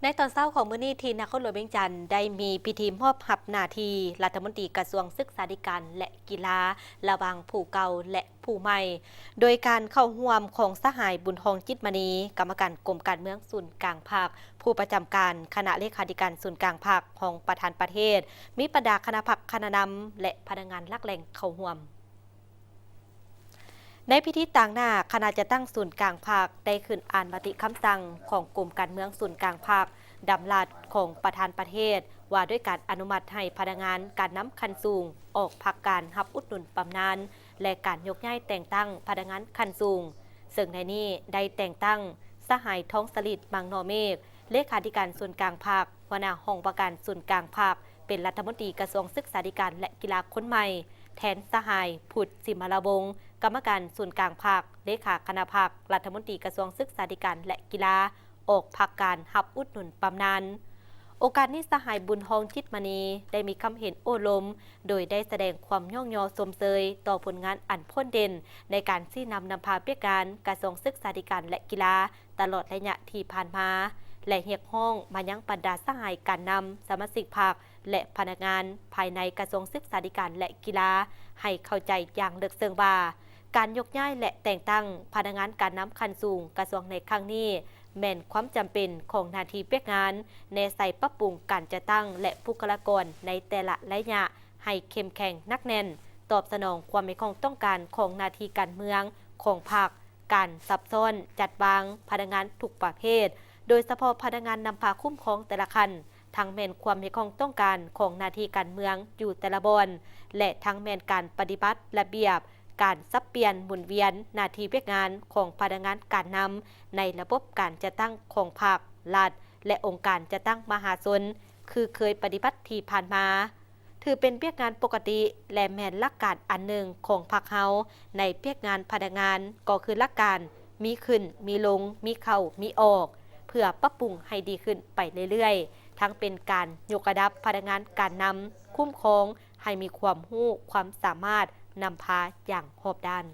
ในตอนเช้าของมื้อนี้ที่นครหลวงเวียงจันทน์ได้มีพิธีมอบหับหน้าที่รัฐมนตรีกระทรวงศึกษาธิการและกีฬาระหว่างผู้เก่าและผู้ใหม่โดยการเข้าร่วมของสหายบุญทองจิตมณีกรรมการกรมการเมืองศูนย์กลางภาคผู้ประจำการคณะเลขาธิการศูนย์กลางภาคของประธานประเทศมีบรรดาคณะพรรคคณะนำและพนักงานหลักแหล่งเข้าร่วมในพิธีต่างหน้าคณะจะตั้งศูนย์กลางภาคได้ขึ้นอ่านมติคำสั่งของกรมการเมืองศูนย์กลางภาคดำลาดของประธานประเทศว่าด้วยการอนุมัติให้พนักงานการน้ำคันสูงออกพักการรับอุดหนุนบำนาญและการยกย้ายแต่งตั้งพนักงานคันสูงซึ่งในนี้ได้แต่งตั้งสหายท้องสลิดบางนอเมฆเลขาธิการส่วนกลางภาคหัวหน้าห้องประการส่วนกลางภาคเป็นรัฐมนตรีกระทรวงศึกษาธิการและกีฬาคนใหม่แทนสหายผุดสิมาลาวงศ์กรรมการส่วนกลางภาคเลขาคณะภาครัฐมนตรีกระทรวงศึกษาธิการและกีฬาออกพักการรับอุดหนุนบำนาญโอกาสนี้สหายบุญทองจิตมณีได้มีคำเห็นโอ้ลมโดยได้แสดงความย่องยอสมเสยต่อผลงานอันพ้นเด่นในการชี้นำพาเปียการกระทรวงศึกษาธิการและกีฬาตลอดระยะที่ผ่านมาและเรียกร้องมายังบรรดาสหายการนำสมาชิกพรรคและพนักงานภายในกระทรวงศึกษาธิการและกีฬาให้เข้าใจอย่างลึกซึ้งว่าการยกย้ายและแต่งตั้งพนักงานการนำขั้นสูงกระทรวงในครั้งนี้แม่นความจำเป็นของหน้าที่เปียกงานในใส่ปรับปรุงการจัดตั้งและบุคลากรในแต่ละระยะให้เข้มแข็งนักแน่นตอบสนองความไม่คงต้องการของหน้าที่การเมืองของพรรคการซับซ้อนจัดวางพนักงานทุกประเภทโดยเฉพาะพนักงานนำพาคุ้มครองแต่ละคันทั้งแม่นความไม่คงต้องการของหน้าที่การเมืองอยู่แต่ละบอนและทั้งแม่นการปฏิบัติระเบียบการสับเปลี่ยนหมุนเวียนหน้าที่เวียกงานของพนักงานการนำในระบบการจัดตั้งของพรรครัฐและองค์การจัดตั้งมหาชนคือเคยปฏิบัติที่ผ่านมาถือเป็นเปียกงานปกติและแม่นหลักการอันหนึ่งของพรรคเฮาในเปียกงานพนักงานก็คือหลักการมีขึ้นมีลงมีเข้ามีออกเพื่อปรับปรุงให้ดีขึ้นไปเรื่อยๆทั้งเป็นการยกระดับพนักงานการนำคุ้มครองให้มีความรู้ความสามารถนำพาอย่างรอบด้าน